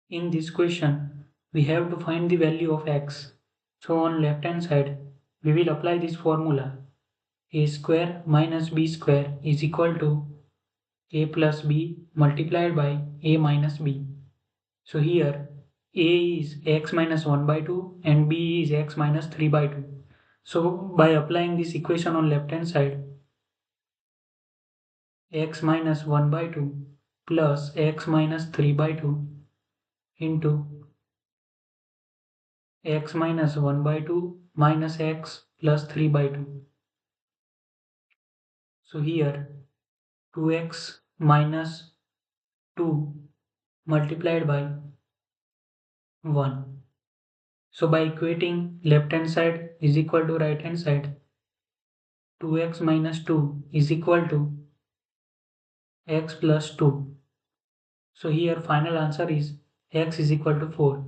In this question, we have to find the value of x. So on left hand side, we will apply this formula. A square minus b square is equal to a plus b multiplied by a minus b. So here a is x minus 1 by 2 and b is x minus 3 by 2. So by applying this equation on left hand side, x minus 1 by 2 plus x minus 3 by 2 into x minus 1 by 2 minus x plus 3 by 2. So here 2x minus 2 multiplied by 1. So by equating left hand side is equal to right hand side, 2x minus 2 is equal to x plus 2. So here final answer is x is equal to 4.